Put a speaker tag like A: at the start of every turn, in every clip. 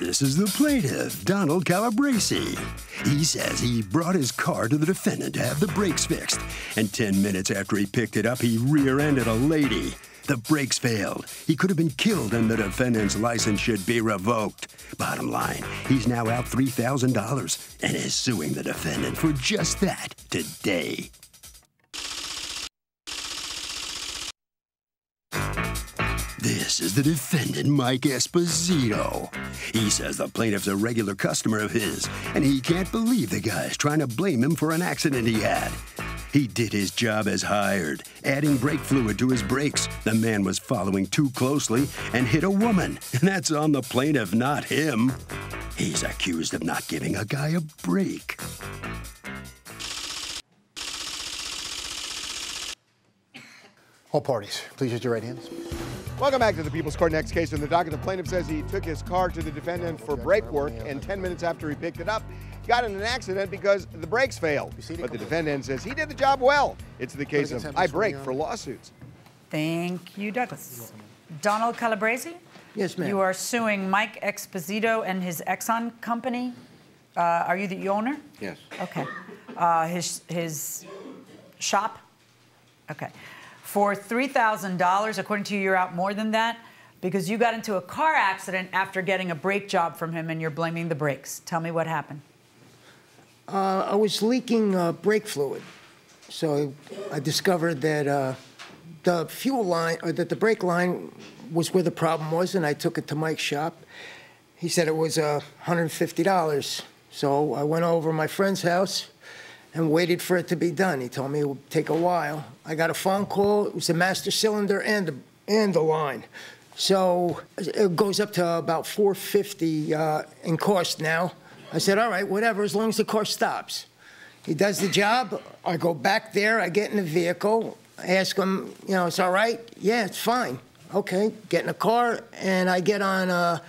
A: This is the plaintiff, Donald Calabrese. He says he brought his car to the defendant to have the brakes fixed, and 10 minutes after he picked it up, he rear-ended a lady. The brakes failed. He could have been killed, and the defendant's license should be revoked. Bottom line, he's now out $3,000 and is suing the defendant for just that today. This is the defendant, Mike Esposito. He says the plaintiff's a regular customer of his, and he can't believe the guy's trying to blame him for an accident he had. He did his job as hired, adding brake fluid to his brakes. The man was following too closely and hit a woman, and that's on the plaintiff, not him. He's accused of not giving a guy a break.
B: All parties, please use your right hands.
C: Welcome back to the People's Court. Next case in the docket. The plaintiff says he took his car to the defendant for brake work, and 10 minutes after he picked it up, he got in an accident because the brakes failed. But the defendant says he did the job well. It's the case of I break for lawsuits.
D: Thank you, Douglas. Donald Calabrese?
B: Yes, ma'am.
D: You are suing Mike Esposito and his Exxon company. Are you the owner?
E: Yes.
D: Okay. His shop? Okay. For $3,000, according to you, you're out more than that because you got into a car accident after getting a brake job from him and you're blaming the brakes. Tell me what happened.
F: I was leaking brake fluid. So I discovered that the fuel line, or that the brake line was where the problem was, and I took it to Mike's shop. He said it was $150. So I went over to my friend's house and waited for it to be done. He told me it would take a while. I got a phone call. It was the master cylinder and the line. So it goes up to about $450 in cost now. I said, all right, whatever, as long as the car stops. He does the job. I go back there. I get in the vehicle. I ask him, you know, it's all right? Yeah, it's fine. Okay, get in the car, and I get on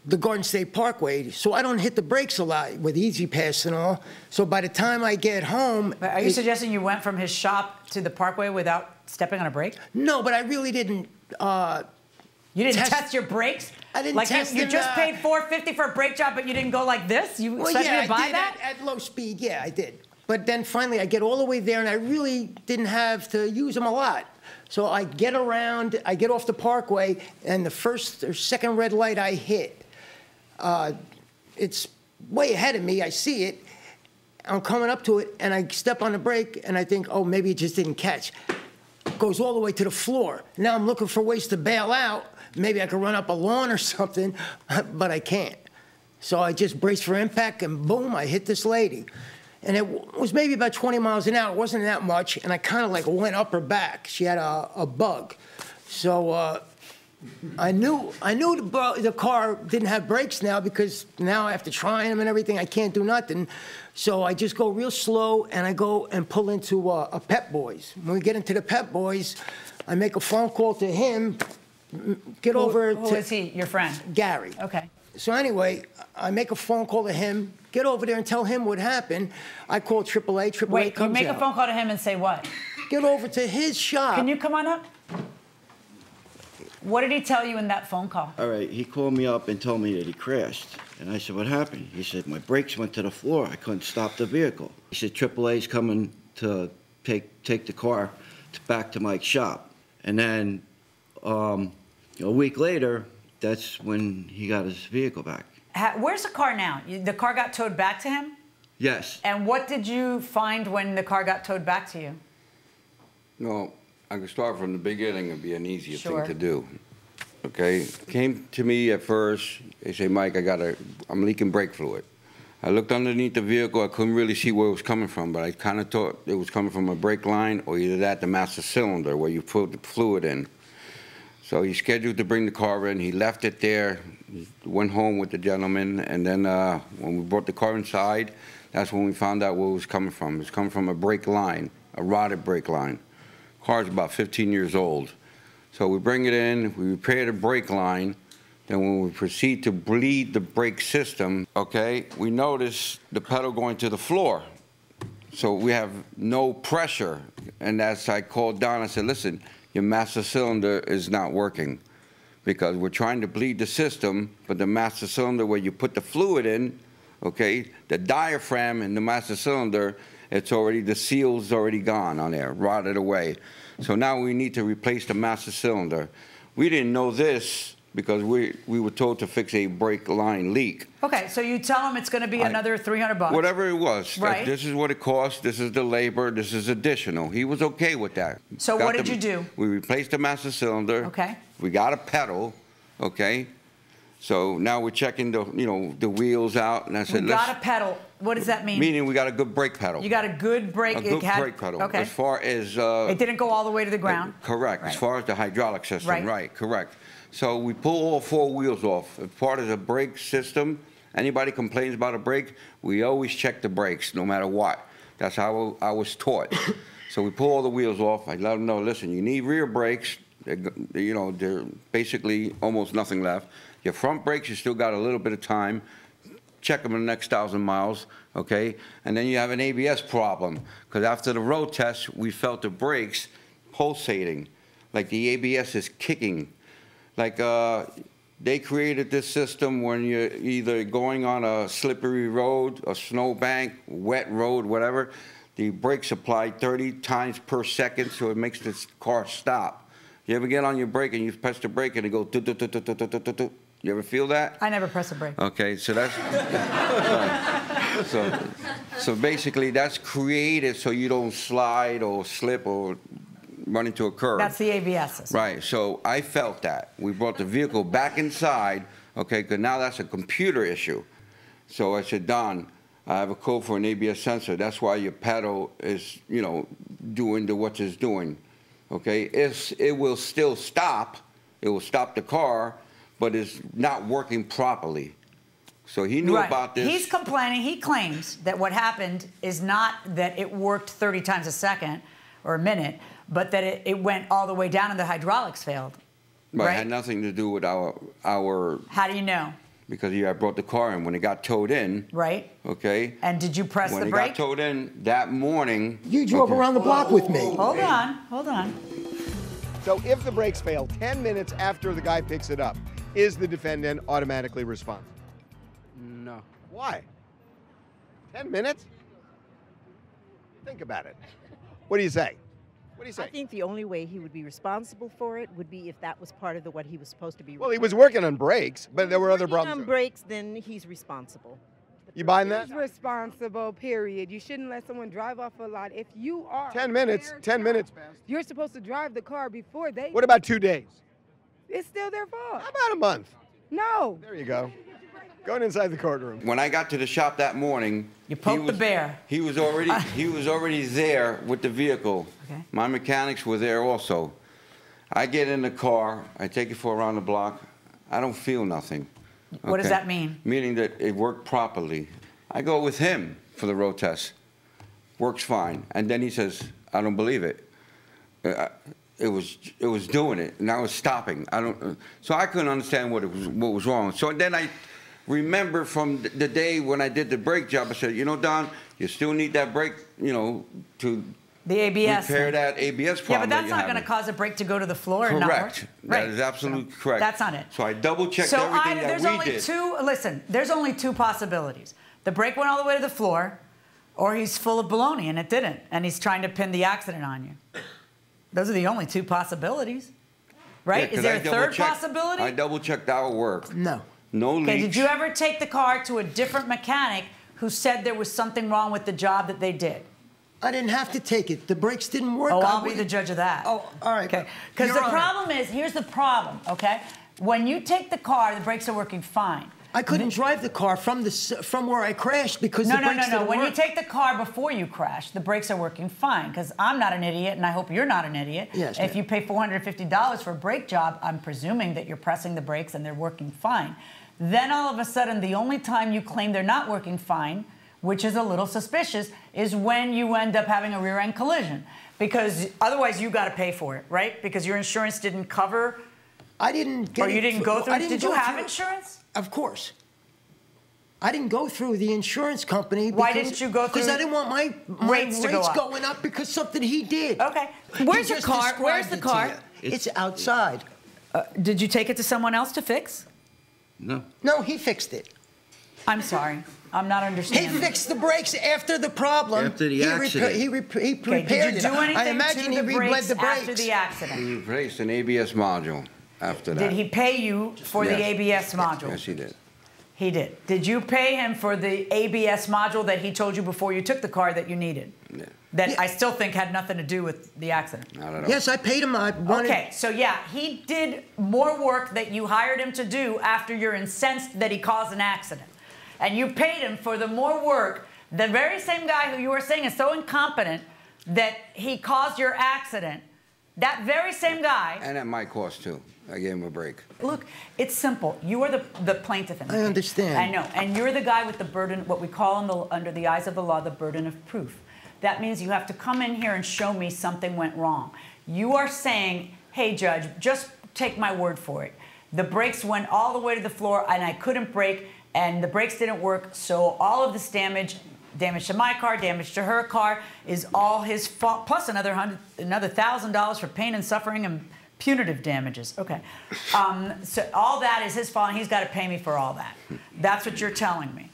F: the Garden State Parkway, so I don't hit the brakes a lot with Easy Pass and all. So by the time I get home...
D: But are you suggesting you went from his shop to the Parkway without stepping on a brake?
F: No, but I really didn't...
D: You didn't test your brakes?
F: I didn't
D: like
F: test
D: you just paid $450 for a brake job, but you didn't go like this? You expect me to buy that?
F: At low speed, yeah, I did. But then finally I get all the way there, and I really didn't have to use them a lot. So I get around, I get off the Parkway, and the first or second red light I hit, it's way ahead of me. I see it. I'm coming up to it, and I step on the brake, and I think, oh, maybe it just didn't catch. Goes all the way to the floor. Now I'm looking for ways to bail out. Maybe I could run up a lawn or something, but I can't. So I just brace for impact, and boom, I hit this lady. And it was maybe about 20 miles an hour. It wasn't that much, and I kind of like went up her back. She had a bug. So I knew the car didn't have brakes now, because now after trying them and everything, I can't do nothing. So I just go real slow, and I go and pull into a Pep Boys. When we get into the Pep Boys, I make a phone call to him, get over to...
D: Who is he, your friend?
F: Gary.
D: Okay.
F: So anyway, I make a phone call to him, get over there and tell him what happened. I call AAA, AAA
D: Wait,
F: comes
D: you make
F: out.
D: a phone call to him and say what?
F: Get over to his shop.
D: Can you come on up? What did he tell you in that phone call?
E: All right, he called me up and told me that he crashed. And I said, what happened? He said, my brakes went to the floor. I couldn't stop the vehicle. He said, AAA's coming to take the car back to Mike's shop. And then a week later, that's when he got his vehicle back.
D: Where's the car now? The car got towed back to him?
E: Yes.
D: And what did you find when the car got towed back to you?
G: No, I can start from the beginning and be an easier
D: Sure.
G: thing to do. Okay, came to me at first. They say, Mike, I'm leaking brake fluid. I looked underneath the vehicle. I couldn't really see where it was coming from, but I kind of thought it was coming from a brake line or either that, the master cylinder where you put the fluid in. So he scheduled to bring the car in. He left it there, went home with the gentleman, and then when we brought the car inside, that's when we found out where it was coming from. It was coming from a brake line, a rotted brake line. The car's about 15 years old. So we bring it in, we repair the brake line, then when we proceed to bleed the brake system, okay, we notice the pedal going to the floor. So we have no pressure. And as I called Don, I said, listen, your master cylinder is not working. because we're trying to bleed the system, but the master cylinder where you put the fluid in, okay, the diaphragm in the master cylinder, the seal's already gone on there, rotted away. So now we need to replace the master cylinder. We didn't know this because we were told to fix a brake line leak.
D: Okay, so you tell him it's going to be another $300.
G: Whatever it was.
D: Right.
G: This is what it cost. This is the labor. This is additional. He was okay with that.
D: So what did you do?
G: We replaced the master cylinder.
D: Okay.
G: We got a pedal. Okay. So now we're checking the the wheels out, and I said,
D: we got a pedal. What does that mean?
G: Meaning we got a good brake pedal.
D: You got a good brake.
G: A good brake pedal.
D: Okay.
G: As far as
D: it didn't go all the way to the ground.
G: Correct.
D: Right.
G: As far as the hydraulic system.
D: Right.
G: Right. Correct. So we pull all 4 wheels off. As part of the brake system, anybody complains about a brake, we always check the brakes, no matter what. That's how I was taught. So we pull all the wheels off. I let them know, listen, you need rear brakes. They're basically almost nothing left. Your front brakes, you still got a little bit of time. Check them in the next 1,000 miles, okay? And then you have an ABS problem, because after the road test, we felt the brakes pulsating, like the ABS is kicking. Like they created this system when you're either going on a slippery road, a snowbank, wet road, whatever, the brakes apply 30 times per second, so it makes this car stop. You ever get on your brake and you press the brake and it goes do-do-do-do-do-do-do-do? You ever feel that?
D: I never press a brake.
G: Okay, so that's so basically that's created so you don't slide or slip or run into a curb.
D: That's the ABS system.
G: Right. So I felt that. We brought the vehicle back inside. Okay, because now that's a computer issue. So I said, Don, I have a code for an ABS sensor. That's why your pedal is, doing what it's doing. Okay, it will still stop. It will stop the car, but it's not working properly. So he knew about this.
D: He's complaining. He claims that what happened is not that it worked 30 times a second or a minute, but that it went all the way down and the hydraulics failed.
G: Right.
D: Right?
G: It had nothing to do with our.
D: How do you know?
G: Because I brought the car in when it got towed in.
D: Right.
G: Okay.
D: And did you press the brake?
G: When it got towed in that morning.
F: You drove around the block with me.
D: Hold on.
C: So if the brakes fail 10 minutes after the guy picks it up, is the defendant automatically responsible?
B: No.
C: Why? 10 minutes? Think about it. What do you say? What do you say?
H: I think the only way he would be responsible for it would be if that was part of what he was supposed to be.
C: Well, he was working on brakes, but there were other problems.
H: On brakes, then he's responsible.
C: You buying that?
I: He's responsible, period. You shouldn't let someone drive off a lot. If you are
C: 10 minutes. 10 minutes.
I: you're supposed to drive the car before they.
C: What about 2 days?
I: It's still their fault.
C: How about a month?
I: No.
C: There you go. Going inside the courtroom.
G: When I got to the shop that morning,
D: You poked the bear.
G: He was already there with the vehicle.
D: Okay.
G: My mechanics were there also. I get in the car, I take it for around the block. I don't feel nothing.
D: What does that mean?
G: Meaning that it worked properly. I go with him for the road test. Works fine. And then he says, I don't believe it. It was doing it, and I was stopping. So I couldn't understand what was wrong. So then I remember from the day when I did the brake job, I said, Don, you still need that brake, to
D: the ABS
G: repair that ABS problem.
D: Yeah, but that's not going to cause a brake to go to the floor and not work.
G: Correct.
D: Right.
G: That is absolutely correct.
D: That's not it.
G: So I double-checked everything that we did.
D: There's only two possibilities. The brake went all the way to the floor, or he's full of baloney and it didn't, and he's trying to pin the accident on you. Those are the only two possibilities, right?
G: Yeah,
D: is there a third possibility?
G: I double-checked our work.
F: No.
G: No leaks.
D: Okay, did you ever take the car to a different mechanic who said there was something wrong with the job that they did?
F: I didn't have to take it. The brakes didn't work.
D: Oh, I'll be the judge of that.
F: Oh, all right.
D: Okay, because the problem is, here's the problem, okay? When you take the car, the brakes are working fine.
F: I couldn't drive the car from where I crashed because the brakes didn't work.
D: When you take the car before you crash, the brakes are working fine. Because I'm not an idiot, and I hope you're not an idiot.
F: Yes,
D: if you pay $450 for a brake job, I'm presuming that you're pressing the brakes and they're working fine. Then all of a sudden, the only time you claim they're not working fine, which is a little suspicious, is when you end up having a rear-end collision. Because otherwise, you got to pay for it, right? Because your insurance didn't cover.
F: I didn't get
D: Or you didn't go through. Did you have insurance?
F: Of course. I didn't go through the insurance company.
D: Why didn't you go through?
F: Because I didn't want my rates going up because something he did.
D: Okay. Where's the car? Where's the car?
F: It's outside.
D: Did you take it to someone else to fix?
E: No.
F: No, he fixed it.
D: I'm sorry. I'm not understanding.
F: He fixed the brakes after the problem.
E: After the accident.
F: He repaired
D: Okay, did you do anything
F: I imagine
D: to
F: he
D: the
F: rebled
D: brakes
F: the brakes.
D: after the accident?
G: He replaced an ABS module after that.
D: Did he pay you for the ABS module?
G: Yes, he did.
D: He did. Did you pay him for the ABS module that he told you before you took the car that you needed?
G: Yeah.
D: That I still think had nothing to do with the accident.
G: Not at all.
F: Yes, I paid him.
D: Okay, so yeah, he did more work that you hired him to do after you're incensed that he caused an accident. And you paid him for the more work. The very same guy who you were saying is so incompetent that he caused your accident, that very same guy.
G: And at my cost, too. I gave him a break.
D: Look, it's simple. You are the plaintiff in the case.
F: I understand.
D: I know. And you're the guy with the burden, what we call under the eyes of the law, the burden of proof. That means you have to come in here and show me something went wrong. You are saying, hey, Judge, just take my word for it. The brakes went all the way to the floor, and I couldn't brake, and the brakes didn't work, so all of this damage to my car, damage to her car, is all his fault, plus another $1,000 for pain and suffering and punitive damages. Okay. So all that is his fault, and he's got to pay me for all that. That's what you're telling me.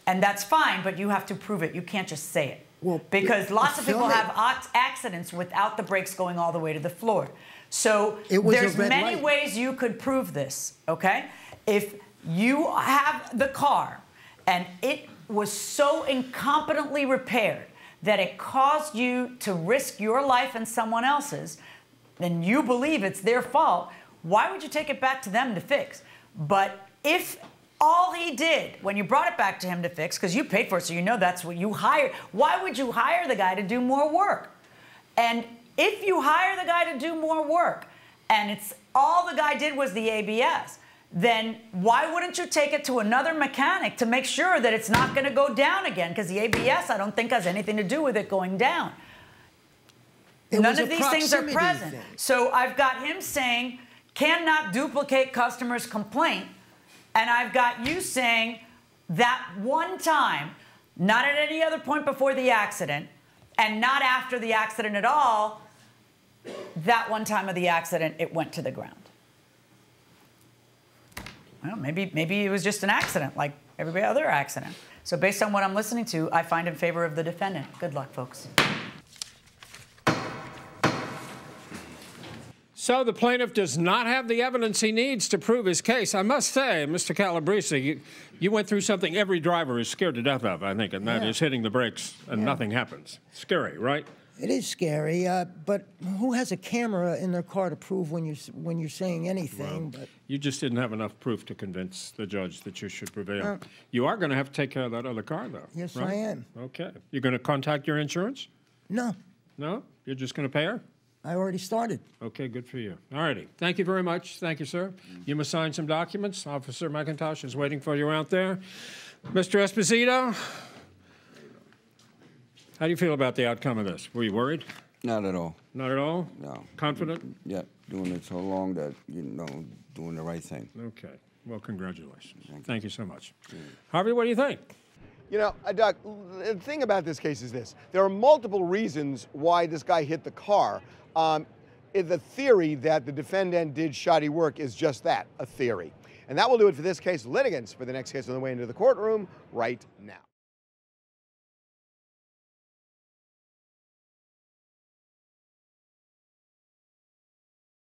D: And that's fine, but you have to prove it. You can't just say it.
F: Well,
D: because lots of people have accidents without the brakes going all the way to the floor. So there's many ways you could prove this, okay? If you have the car and it was so incompetently repaired that it caused you to risk your life and someone else's, then you believe it's their fault, why would you take it back to them to fix? But if all he did when you brought it back to him to fix, because you paid for it, so you know that's what you hired, why would you hire the guy to do more work? And if you hire the guy to do more work and it's all the guy did was the ABS, then why wouldn't you take it to another mechanic to make sure that it's not going to go down again? Because the ABS, I don't think, has anything to do with it going down. None of these things are present. So I've got him saying, cannot duplicate customer's complaint. And I've got you saying that one time, not at any other point before the accident, and not after the accident at all, that one time of the accident, it went to the ground. Well, maybe it was just an accident, like every other accident. So based on what I'm listening to, I find in favor of the defendant. Good luck, folks.
J: So the plaintiff does not have the evidence he needs to prove his case. I must say, Mr. Calabrese, you went through something every driver is scared to death of, I think, and that is hitting the brakes and nothing happens. Scary, right?
F: It is scary, but who has a camera in their car to prove when you're saying anything?
J: Well, you just didn't have enough proof to convince the judge that you should prevail. You are going to have to take care of that other car, though.
F: Yes,
J: right?
F: I am.
J: Okay. You're going to contact your insurance?
F: No.
J: No? You're just going to pay her?
F: I already started.
J: Okay, good for you. All righty. Thank you very much. Thank you, sir. You must sign some documents. Officer McIntosh is waiting for you out there. Mr. Esposito, how do you feel about the outcome of this? Were you worried?
G: Not at all.
J: Not at all?
G: No.
J: Confident?
G: Yeah, doing it so long that, doing the right thing.
J: Okay. Well, congratulations. Thank you so much. Harvey, what do you think?
C: You know, Doc, the thing about this case is this. There are multiple reasons why this guy hit the car. The theory that the defendant did shoddy work is just that, a theory. And that will do it for this case. Litigants for the next case on the way into the courtroom right now.